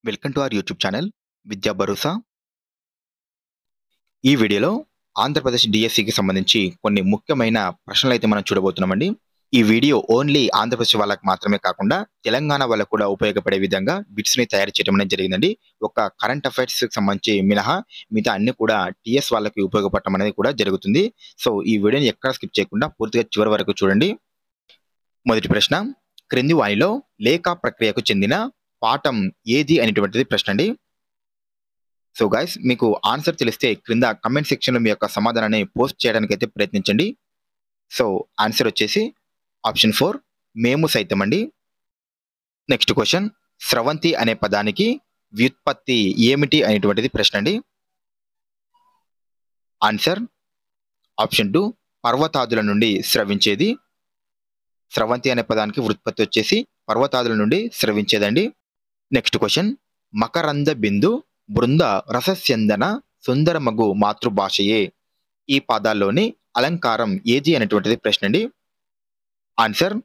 Welcome to our YouTube channel విద్యా భరోసా. ఈ వీడియోలో ఆంధ్రప్రదేశ్ డిఎస్సికి సంబంధించి కొన్ని ముఖ్యమైన ప్రశ్నలైతే మనం చూడబోతున్నామండి. ఈ వీడియో ఓన్లీ ఆంధ్రప్రదేశ్ వాళ్ళకి మాత్రమే కాకుండా తెలంగాణ వాళ్ళకు కూడా ఉపయోగపడే విధంగా బిట్స్‌ని తయారు చేయడం అనేది జరిగిందండి. ఒక కరెంట్ అఫైర్స్‌కి సంబంధించి మినహా మిగతా అన్ని కూడా టీఎస్ వాళ్ళకి ఉపయోగపడటం అనేది కూడా జరుగుతుంది. సో, ఈ వీడియోని ఎక్కడ స్కిప్ చేయకుండా పూర్తిగా చివరి వరకు చూడండి. మొదటి ప్రశ్న, క్రింది వానిలో లేఖా ప్రక్రియకు చెందిన పాఠం ఏది అనేటువంటిది ప్రశ్న అండి. సో గైస్, మీకు ఆన్సర్ తెలిస్తే క్రింద కమెంట్ సెక్షన్‌లో మీ యొక్క సమాధానాన్ని పోస్ట్ చేయడానికి అయితే ప్రయత్నించండి. సో, ఆన్సర్ వచ్చేసి ఆప్షన్ 4 మేము సైతం అండి. నెక్స్ట్ క్వశ్చన్, స్రవంతి అనే పదానికి వ్యుత్పత్తి ఏమిటి అనేటువంటిది ప్రశ్న అండి. ఆన్సర్ ఆప్షన్ 2 పర్వతాదుల నుండి స్రవించేది. స్రవంతి అనే పదానికి వ్యుత్పత్తి వచ్చేసి పర్వతాదుల నుండి స్రవించేదండి. నెక్స్ట్ క్వశ్చన్, మకరంద బిందు బృంద రసస్యందన సుందరమగు మాతృభాషయే. ఈ పదాల్లోని అలంకారం ఏది అనేటువంటిది ప్రశ్న అండి. Answer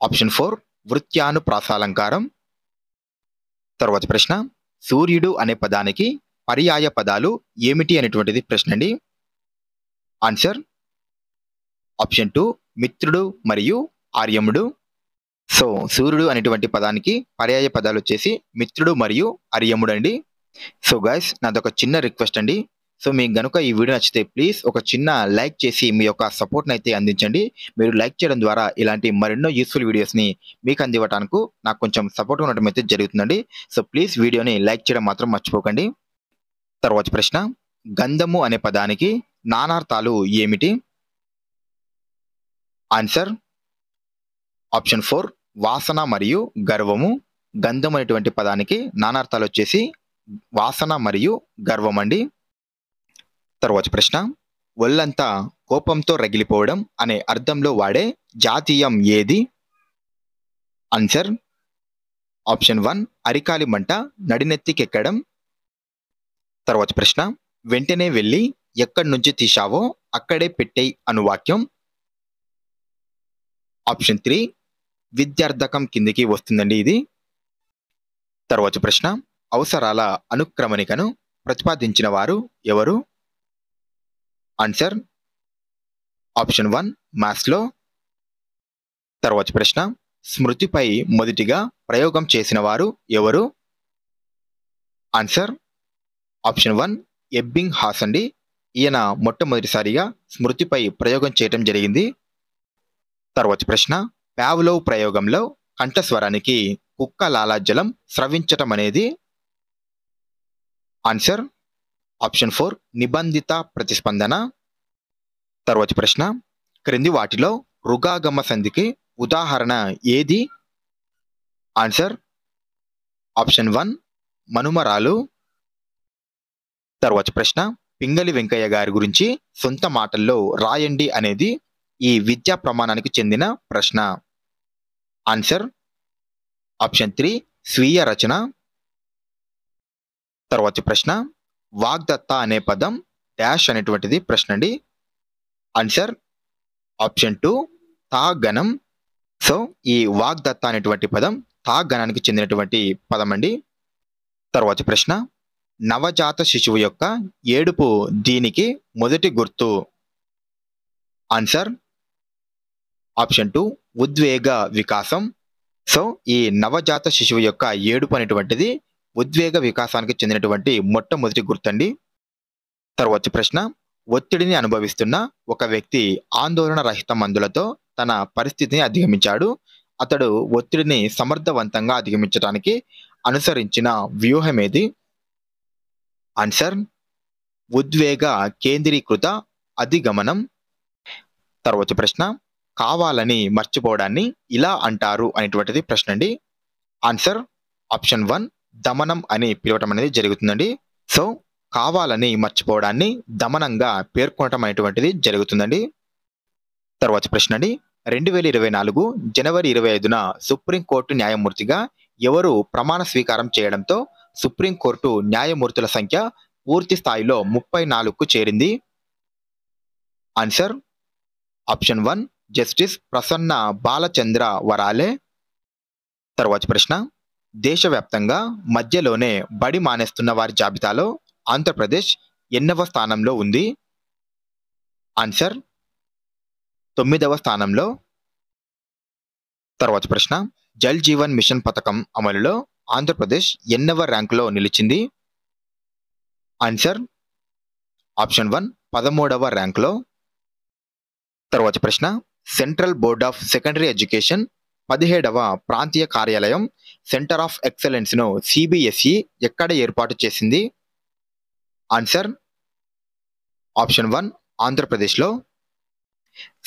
option 4 వృత్యానుప్రాసాలంకారం. తర్వాత ప్రశ్న, సూర్యుడు అనే పదానికి పర్యాయ పదాలు ఏమిటి అనేటువంటిది ప్రశ్న అండి. ఆన్సర్ ఆప్షన్ 2 మిత్రుడు మరియు ఆర్యముడు. సో, సూర్యుడు అనేటువంటి పదానికి పర్యాయ పదాలు వచ్చేసి మిత్రుడు మరియు ఆర్యముడు అండి. సో గైస్, నాదొక చిన్న రిక్వెస్ట్ అండి. సో, మీకు గనుక ఈ వీడియో నచ్చితే ప్లీజ్ ఒక చిన్న లైక్ చేసి మీ యొక్క సపోర్ట్‌ని అయితే అందించండి. మీరు లైక్ చేయడం ద్వారా ఇలాంటి మరెన్నో యూస్‌ఫుల్ వీడియోస్‌ని మీకు అందివ్వటానికి నాకు కొంచెం సపోర్ట్‌గా ఉండటం అయితే జరుగుతుందండి. సో, ప్లీజ్ వీడియోని లైక్ చేయడం మాత్రం మర్చిపోకండి. తర్వాత ప్రశ్న, గంధము అనే పదానికి నానార్థాలు ఏమిటి? ఆన్సర్ ఆప్షన్ 4 వాసన మరియు గర్వము. గంధం అనేటువంటి పదానికి నానార్థాలు వచ్చేసి వాసన మరియు గర్వం అండి. తర్వాత ప్రశ్న, ఒళ్ళంతా కోపంతో రగిలిపోవడం అనే అర్థంలో వాడే జాతీయం ఏది? ఆన్సర్ ఆప్షన్ 1 అరికాలి మంట నడినెత్తికెక్కడం. తర్వాత ప్రశ్న, వెంటనే వెళ్ళి ఎక్కడి నుంచి తీశావో అక్కడే పెట్టేయ్ అను వాక్యం. ఆప్షన్ 3 విద్యార్థకం కిందికి వస్తుందండి ఇది. తర్వాత ప్రశ్న, అవసరాల అనుక్రమణికను ప్రతిపాదించిన వారు ఎవరు? Answer option 1 Maslow. తర్వాత ప్రశ్న, స్మృతిపై మొదటిగా ప్రయోగం చేసిన వారు ఎవరు? ఆన్సర్ ఆప్షన్ 1 ఎబ్బింగ్ హాస్ అండి. ఈయన మొట్టమొదటిసారిగా స్మృతిపై ప్రయోగం చేయడం జరిగింది. తర్వాత ప్రశ్న, పావ్లోవ్ ప్రయోగంలో కంఠస్వరానికి కుక్క లాలాజలం స్రవించటం అనేది. ఆన్సర్ ఆప్షన్ 4 నిబంధిత ప్రతిస్పందన. తర్వాత ప్రశ్న, క్రింది వాటిలో రుగాగమ సంధికి ఉదాహరణ ఏది? Answer option 1 మనుమరాలు. తర్వాత ప్రశ్న, పింగళి వెంకయ్య గారి గురించి సొంత మాటల్లో రాయండి అనేది ఈ విద్యా ప్రమాణానికి చెందిన ప్రశ్న. ఆన్సర్ ఆప్షన్ 3 స్వీయ రచన. తర్వాత ప్రశ్న, వాగ్దత్త అనే పదం డాష్ అనేటువంటిది ప్రశ్న అండి. Answer option 2 తాగణం. సో, ఈ వాగ్దత్త అనేటువంటి పదం తాగణానికి చెందినటువంటి పదం అండి. తర్వాత ప్రశ్న, నవజాత శిశువు యొక్క ఏడుపు దీనికి మొదటి గుర్తు. ఆన్సర్ ఆప్షన్ 2 ఉద్వేగ వికాసం. సో, ఈ నవజాత శిశువు యొక్క ఏడుపు అనేటువంటిది ఉద్వేగ వికాసానికి చెందినటువంటి మొట్టమొదటి గుర్తండి. తర్వాత ప్రశ్న, ఒత్తిడిని అనుభవిస్తున్న ఒక వ్యక్తి ఆందోళన రహిత మందులతో తన పరిస్థితిని అధిగమించాడు. అతడు ఒత్తిడిని సమర్థవంతంగా అధిగమించడానికి అనుసరించిన వ్యూహం ఏది? ఆన్సర్ ఉద్వేగ కేంద్రీకృత అధిగమనం. తర్వాత ప్రశ్న, కావాలని మర్చిపోవడాన్ని ఇలా అంటారు అనేటువంటిది ప్రశ్న అండి. ఆన్సర్ ఆప్షన్ 1 దమనం అని పిలవటం అనేది జరుగుతుందండి. సో, కావాలని మర్చిపోవడాన్ని దమనంగా పేర్కొనటం అనేటువంటిది జరుగుతుందండి. తర్వాత ప్రశ్న అండి, 2024 జనవరి 25న సుప్రీంకోర్టు న్యాయమూర్తిగా ఎవరు ప్రమాణ స్వీకారం చేయడంతో సుప్రీంకోర్టు న్యాయమూర్తుల సంఖ్య పూర్తి స్థాయిలో 34కు చేరింది? Answer option 1 justice Prasanna Balachandra Varale. తర్వాత ప్రశ్న, దేశవ్యాప్తంగా మధ్యలోనే బడి మానేస్తున్న వారి జాబితాలో ఆంధ్రప్రదేశ్ ఎన్నవ స్థానంలో ఉంది? ఆన్సర్ 9వ స్థానంలో. తర్వాత ప్రశ్న, జల్ జీవన్ మిషన్ పథకం అమలులో ఆంధ్రప్రదేశ్ ఎన్నవ ర్యాంకులో నిలిచింది? ఆన్సర్ ఆప్షన్ 1 13వ ర్యాంకులో. తర్వాత ప్రశ్న, central board of secondary education 17వ ప్రాంతీయ కార్యాలయం సెంటర్ ఆఫ్ ఎక్సలెన్స్ ను సిబిఎస్ఈ ఎక్కడ ఏర్పాటు చేసింది? ఆన్సర్ ఆప్షన్ 1 ఆంధ్రప్రదేశ్లో.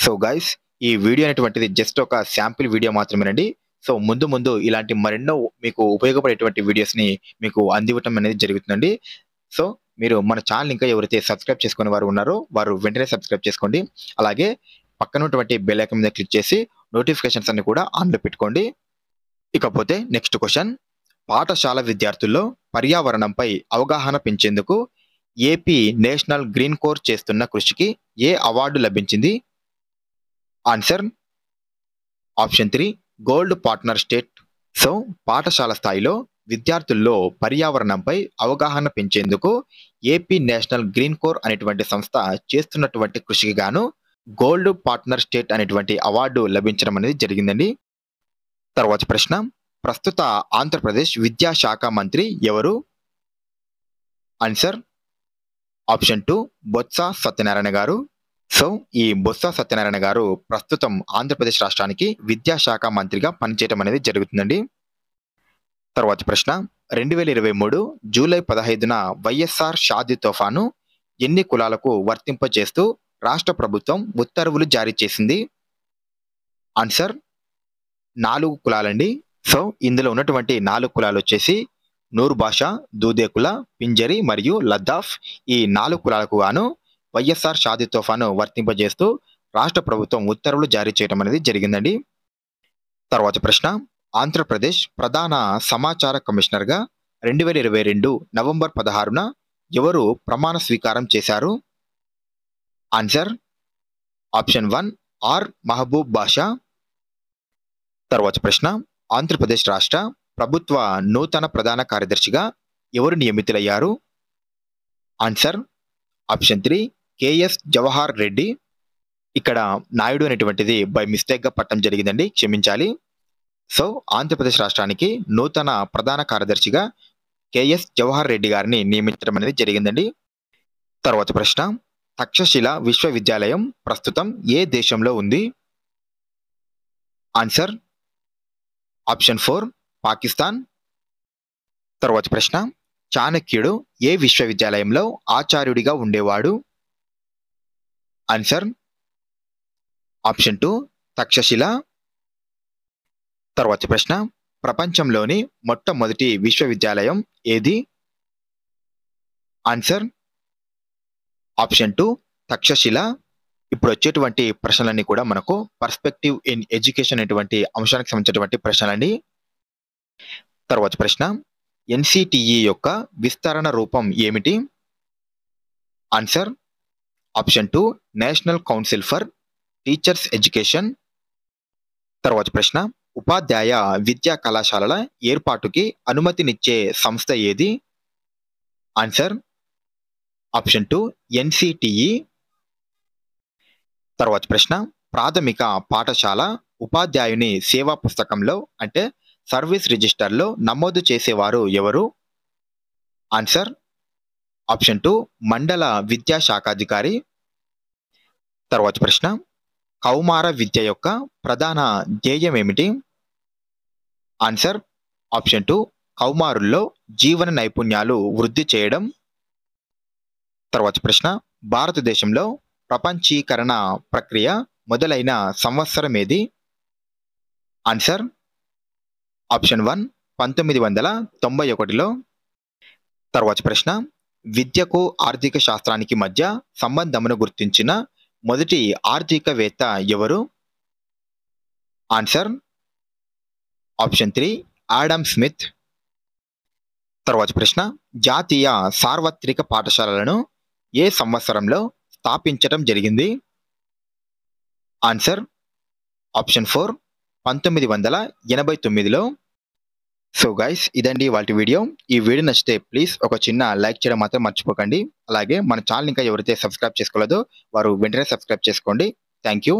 సో గైస్, ఈ వీడియో అనేటువంటిది జస్ట్ ఒక శాంపిల్ వీడియో మాత్రమేనండి. సో ముందు ముందు ఇలాంటి మరెన్నో మీకు ఉపయోగపడేటువంటి వీడియోస్ని మీకు అందివ్వటం అనేది జరుగుతుందండి. సో మీరు మన ఛానల్ ఇంకా ఎవరైతే సబ్స్క్రైబ్ చేసుకునే వారు ఉన్నారో వారు వెంటనే సబ్స్క్రైబ్ చేసుకోండి. అలాగే పక్కన ఉన్నటువంటి బెల్ ఐకాన్ మీద క్లిక్ చేసి నోటిఫికేషన్స్ అన్ని కూడా ఆన్లో పెట్టుకోండి. ఇకపోతే నెక్స్ట్ క్వశ్చన్, పాఠశాల విద్యార్థుల్లో పర్యావరణంపై అవగాహన పెంచేందుకు ఏపీ నేషనల్ గ్రీన్ కోర్ చేస్తున్న కృషికి ఏ అవార్డు లభించింది? Answer option 3 gold partner state. So పాఠశాల స్థాయిలో విద్యార్థుల్లో పర్యావరణంపై అవగాహన పెంచేందుకు ఏపీ నేషనల్ గ్రీన్ కోర్ అనేటువంటి సంస్థ చేస్తున్నటువంటి కృషికి గాను గోల్డ్ పార్ట్నర్ స్టేట్ అనేటువంటి అవార్డు లభించడం అనేది జరిగిందండి. తర్వాత ప్రశ్న, ప్రస్తుత ఆంధ్రప్రదేశ్ విద్యాశాఖ మంత్రి ఎవరు? ఆన్సర్ ఆప్షన్ 2 బొత్స సత్యనారాయణ గారు. సో ఈ బొత్స సత్యనారాయణ గారు ప్రస్తుతం ఆంధ్రప్రదేశ్ రాష్ట్రానికి విద్యాశాఖ మంత్రిగా పనిచేయడం అనేది జరుగుతుందండి. తర్వాత ప్రశ్న, 2023 జూలై 15న వైఎస్ఆర్ షాదీ తోఫాను ఎన్ని కులాలకు వర్తింపజేస్తూ రాష్ట్ర ప్రభుత్వం ఉత్తర్వులు జారీ చేసింది? ఆన్సర్ 4 కులాలండి. సో ఇందులో ఉన్నటువంటి 4 కులాలు వచ్చేసి నూర్ భాషా, దూదే కుల, పింజరి మరియు లద్దాఫ్. ఈ 4 కులాలకు గాను వైఎస్ఆర్ షాదీ తోఫాను వర్తింపజేస్తూ రాష్ట్ర ప్రభుత్వం ఉత్తర్వులు జారీ చేయడం అనేది జరిగిందండి. తర్వాత ప్రశ్న, ఆంధ్రప్రదేశ్ ప్రధాన సమాచార కమిషనర్గా 2022 నవంబర్ 16న ఎవరు ప్రమాణ స్వీకారం చేశారు? ఆన్సర్ ఆప్షన్ 1 ఆర్ మహబూబ్ బాషా. తర్వాత ప్రశ్న, ఆంధ్రప్రదేశ్ రాష్ట్ర ప్రభుత్వ నూతన ప్రధాన కార్యదర్శిగా ఎవరు నియమితులయ్యారు? Answer option 3 KS Jawahar Reddy. ఇక్కడ నాయుడు అనేటువంటిది బై మిస్టేక్గా పట్టడం జరిగిందండి, క్షమించాలి. సో ఆంధ్రప్రదేశ్ రాష్ట్రానికి నూతన ప్రధాన కార్యదర్శిగా కేఎస్ జవహర్ రెడ్డి గారిని నియమించడం అనేది జరిగిందండి. తర్వాత ప్రశ్న, తక్షశిల విశ్వవిద్యాలయం ప్రస్తుతం ఏ దేశంలో ఉంది? Answer option 4 Pakistan. తర్వాత ప్రశ్న, చాణక్యుడు ఏ విశ్వవిద్యాలయంలో ఆచార్యుడిగా ఉండేవాడు? Answer option 2 Takshashila. తర్వాత ప్రశ్న, ప్రపంచంలోని మొట్టమొదటి విశ్వవిద్యాలయం ఏది? Answer option 2 Takshashila. ఇప్పుడు వచ్చేటువంటి ప్రశ్నలన్నీ కూడా మనకు పర్స్పెక్టివ్ ఇన్ ఎడ్యుకేషన్ అనేటువంటి అంశానికి సంబంధించినటువంటి ప్రశ్నలండి. తర్వాత ప్రశ్న, ఎన్సిటిఈ యొక్క విస్తరణ రూపం ఏమిటి? Answer option 2 national council for teachers education. తర్వాత ప్రశ్న, ఉపాధ్యాయ విద్యా కళాశాలల ఏర్పాటుకి అనుమతినిచ్చే సంస్థ ఏది? Answer option 2 NCTE. తర్వాత ప్రశ్న, ప్రాథమిక పాఠశాల ఉపాధ్యాయుని సేవా పుస్తకంలో అంటే సర్వీస్ రిజిస్టర్లో నమోదు చేసేవారు ఎవరు? ఆన్సర్ ఆప్షన్ 2 మండల విద్యాశాఖాధికారి. తర్వాత ప్రశ్న, కౌమార విద్య యొక్క ప్రధాన ధ్యేయం ఏమిటి? ఆన్సర్ ఆప్షన్ 2 కౌమారుల్లో జీవన నైపుణ్యాలు వృద్ధి చేయడం. తర్వాత ప్రశ్న, భారతదేశంలో ప్రపంచీకరణ ప్రక్రియ మొదలైన సంవత్సరం ఏది? Answer option 1 1991లో. తర్వాత ప్రశ్న, విద్యకు ఆర్థిక శాస్త్రానికి మధ్య సంబంధమును గుర్తించిన మొదటి ఆర్థికవేత్త ఎవరు? Answer option 3 Adam Smith. తర్వాత ప్రశ్న, జాతీయ సార్వత్రిక పాఠశాలలను ఏ సంవత్సరంలో స్థాపించడం జరిగింది? Answer option 4 1989లో. సో గైస్ ఇదండి వాటి వీడియో. ఈ వీడియో నచ్చితే ప్లీజ్ ఒక చిన్న లైక్ చేయడం మాత్రం మర్చిపోకండి. అలాగే మన ఛానల్ ఇంకా ఎవరైతే సబ్స్క్రైబ్ చేసుకోలేదో వారు వెంటనే సబ్స్క్రైబ్ చేసుకోండి. Thank you.